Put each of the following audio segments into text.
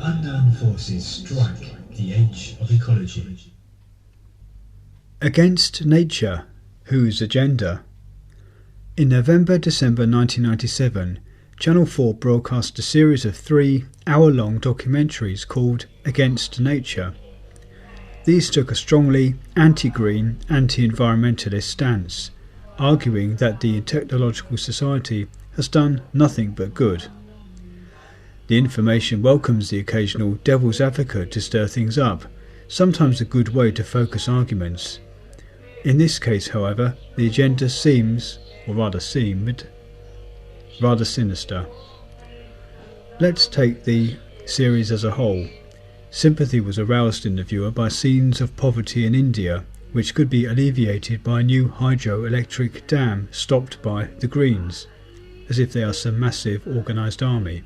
unknown forces strike the edge of ecology. Against nature, whose agenda? In November-December 1997, Channel 4 broadcast a series of 3 hour-long documentaries called Against Nature. These took a strongly anti-green, anti-environmentalist stance, arguing that the technological society has done nothing but good. The information welcomes the occasional devil's advocate to stir things up, sometimes a good way to focus arguments. In this case, however, the agenda seemed rather sinister. Let's take the series as a whole. Sympathy was aroused in the viewer by scenes of poverty in India, which could be alleviated by a new hydroelectric dam stopped by the Greens, as if they are some massive organised army.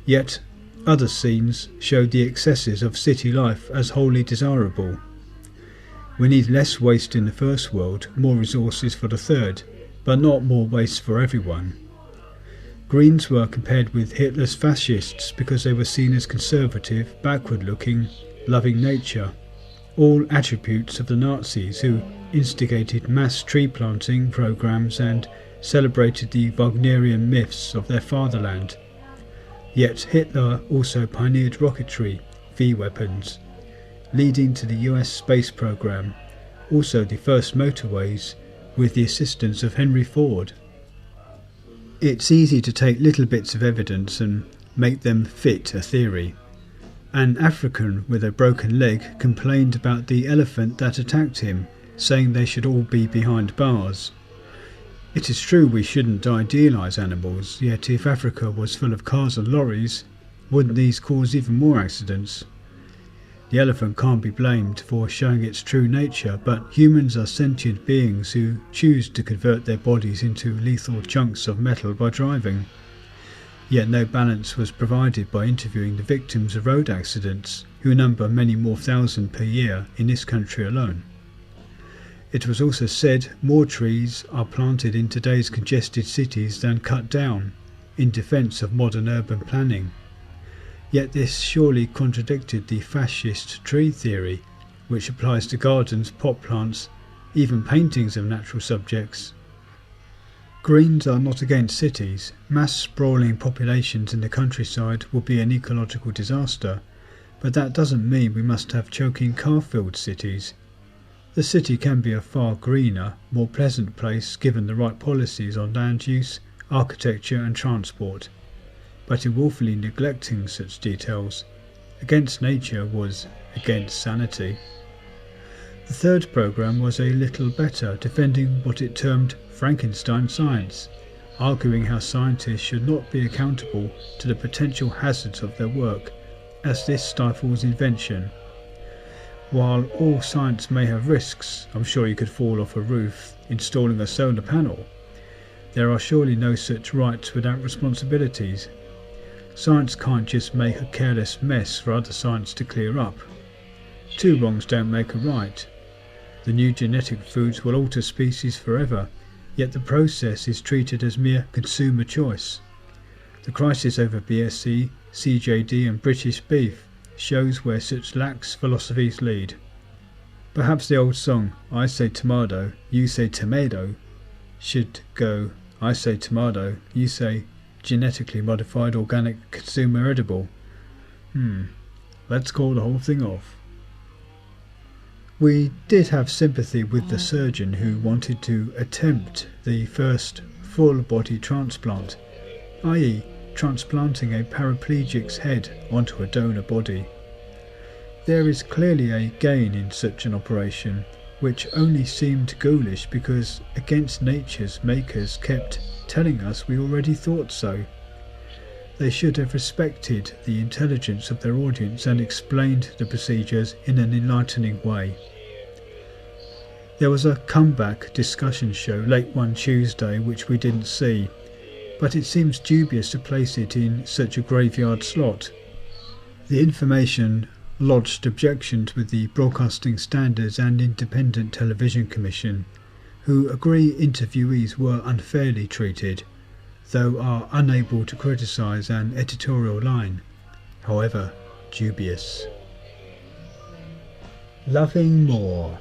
Yet other scenes showed the excesses of city life as wholly desirable. We need less waste in the first world, more resources for the third, but not more waste for everyone. Greens were compared with Hitler's fascists because they were seen as conservative, backward-looking, loving nature, all attributes of the Nazis who instigated mass tree-planting programs and celebrated the Wagnerian myths of their fatherland. Yet Hitler also pioneered rocketry, V-weapons, leading to the US space program, also the first motorways, with the assistance of Henry Ford. It's easy to take little bits of evidence and make them fit a theory. An African with a broken leg complained about the elephant that attacked him, saying they should all be behind bars. It is true we shouldn't idealise animals, yet if Africa was full of cars and lorries, wouldn't these cause even more accidents? The elephant can't be blamed for showing its true nature, but humans are sentient beings who choose to convert their bodies into lethal chunks of metal by driving. Yet no balance was provided by interviewing the victims of road accidents, who number many more thousand per year in this country alone. It was also said more trees are planted in today's congested cities than cut down, in defence of modern urban planning. Yet this surely contradicted the fascist tree theory, which applies to gardens, pot plants, even paintings of natural subjects. Greens are not against cities. Mass sprawling populations in the countryside will be an ecological disaster, but that doesn't mean we must have choking car-filled cities. The city can be a far greener, more pleasant place given the right policies on land use, architecture and transport. But in willfully neglecting such details, Against Nature was against sanity. The third programme was a little better, defending what it termed Frankenstein science, arguing how scientists should not be accountable to the potential hazards of their work, as this stifles invention. While all science may have risks, I'm sure you could fall off a roof installing a solar panel, there are surely no such rights without responsibilities. Science can't just make a careless mess for other science to clear up. Two wrongs don't make a right. The new genetic foods will alter species forever, yet the process is treated as mere consumer choice. The crisis over BSE, CJD and British beef shows where such lax philosophies lead. Perhaps the old song, I say tomato, you say tomato, should go, I say tomato, you say genetically modified organic consumer edible. Let's call the whole thing off. We did have sympathy with the surgeon who wanted to attempt the first full-body transplant, i.e. transplanting a paraplegic's head onto a donor body. There is clearly a gain in such an operation, which only seemed ghoulish because Against Nature's makers kept telling us we already thought so. They should have respected the intelligence of their audience and explained the procedures in an enlightening way. There was a comeback discussion show late one Tuesday which we didn't see, but it seems dubious to place it in such a graveyard slot. The information lodged objections with the Broadcasting Standards and Independent Television Commission, who agree interviewees were unfairly treated, though are unable to criticise an editorial line. however dubious. Loving More.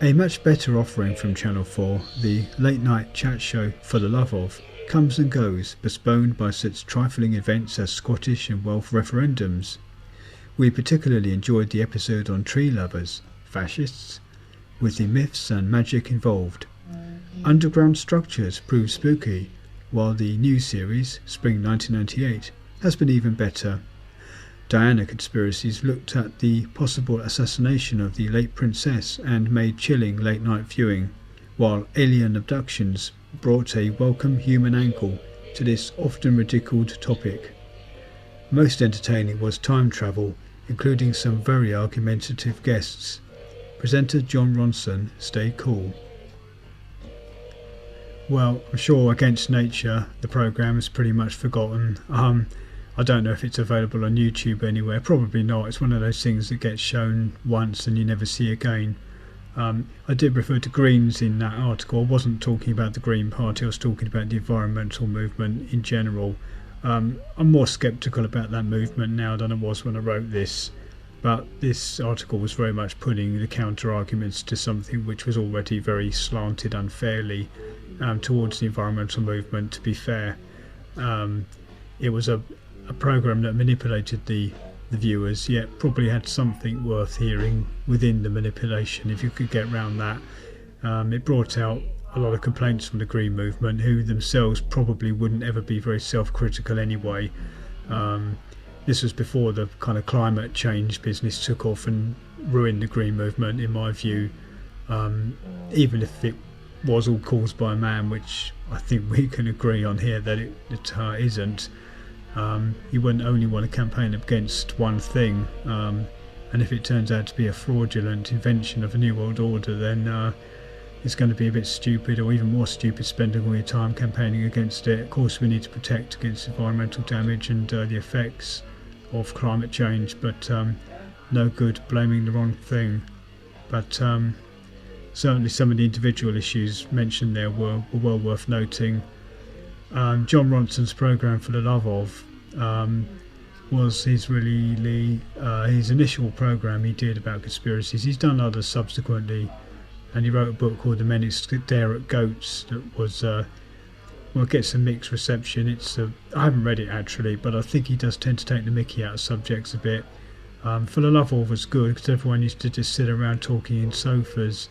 A much better offering from Channel 4, the late night chat show For the Love Of, comes and goes, postponed by such trifling events as Scottish and Welsh referendums. We particularly enjoyed the episode on tree lovers, fascists, with the myths and magic involved. Underground structures prove spooky, while the new series, Spring 1998, has been even better. Diana Conspiracies looked at the possible assassination of the late princess and made chilling late-night viewing, while Alien Abductions brought a welcome human angle to this often ridiculed topic. Most entertaining was Time Travel, including some very argumentative guests. Presenter John Ronson stayed cool. Well, I'm sure Against Nature, the programme, is pretty much forgotten. I don't know if it's available on YouTube anywhere. Probably not. It's one of those things that gets shown once and you never see again. I did refer to Greens in that article. I wasn't talking about the Green Party. I was talking about the environmental movement in general. I'm more sceptical about that movement now than I was when I wrote this. But this article was very much putting the counter-arguments to something which was already very slanted unfairly towards the environmental movement, to be fair. It was a programme that manipulated the viewers, yet probably had something worth hearing within the manipulation if you could get around that. It brought out a lot of complaints from the Green movement, who themselves probably wouldn't ever be very self-critical anyway. This was before the kind of climate change business took off and ruined the Green movement, in my view. Even if it was all caused by man, which I think we can agree on here that it isn't. You wouldn't only want to campaign against one thing, and if it turns out to be a fraudulent invention of a new world order, then it's going to be a bit stupid, or even more stupid, spending all your time campaigning against it. Of course, we need to protect against environmental damage and the effects of climate change, but no good blaming the wrong thing. But certainly some of the individual issues mentioned there were well worth noting. John Ronson's programme For the Love Of was his initial programme he did about conspiracies. He's done others subsequently, and he wrote a book called The Men Who Stare at Goats that was gets a mixed reception. I haven't read it actually, but I think he does tend to take the mickey out of subjects a bit. For the Love Of was good because everyone used to just sit around talking in sofas,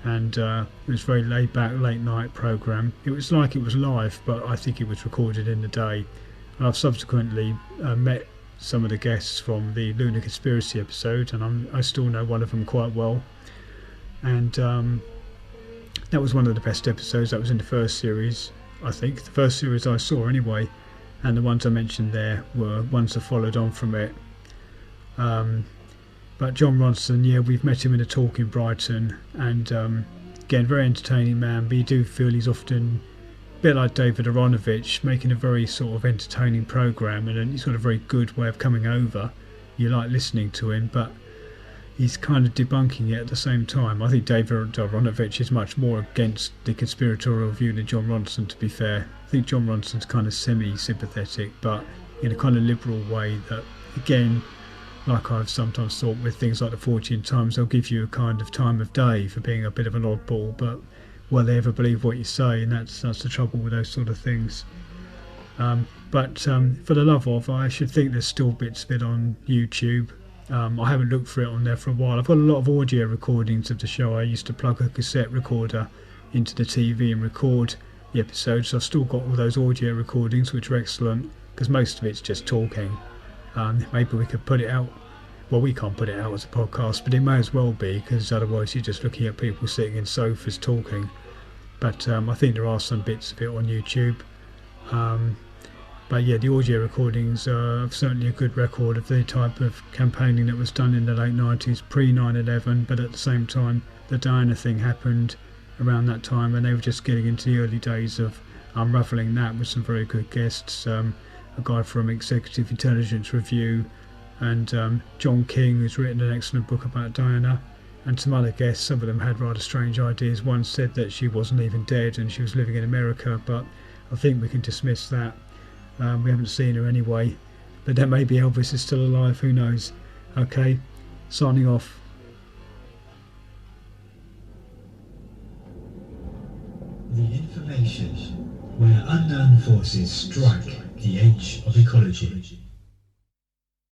and it was a very laid back late night programme. It was like it was live, but I think it was recorded in the day. And I've subsequently met some of the guests from the Lunar Conspiracy episode, and I still know one of them quite well. And that was one of the best episodes. That was in the first series, I think. The first series I saw anyway, and the ones I mentioned there were ones that followed on from it. But John Ronson, we've met him in a talk in Brighton, and again, very entertaining man, but you do feel he's often a bit like David Aronovich, making a very sort of entertaining programme, and he's got a very good way of coming over. You like listening to him, but he's kind of debunking it at the same time. I think David Aronovich is much more against the conspiratorial view than John Ronson, to be fair. I think John Ronson's kind of semi-sympathetic, but in a kind of liberal way that, again, like I've sometimes thought with things like the Fortune Times, they'll give you a kind of time of day for being a bit of an oddball, but will they ever believe what you say? And that's the trouble with those sort of things. But For the Love Of, I should think there's still bits of it on YouTube. I haven't looked for it on there for a while. I've got a lot of audio recordings of the show. I used to plug a cassette recorder into the TV and record the episodes, so I've still got all those audio recordings, which are excellent, because most of it's just talking. Maybe we could put it out. Well, we can't put it out as a podcast, but it may as well be, because otherwise you're just looking at people sitting in sofas talking. But I think there are some bits of it on YouTube. But the audio recordings are certainly a good record of the type of campaigning that was done in the late 90s, pre-9/11, but at the same time the Diana thing happened around that time, and they were just getting into the early days of unravelling that with some very good guests. A guy from Executive Intelligence Review, and John King, who's written an excellent book about Diana, and some other guests. Some of them had rather strange ideas. One said that she wasn't even dead and she was living in America, but I think we can dismiss that. We haven't seen her anyway. But then maybe Elvis is still alive, who knows. Okay, signing off. The information where unknown forces strike the edge of ecology.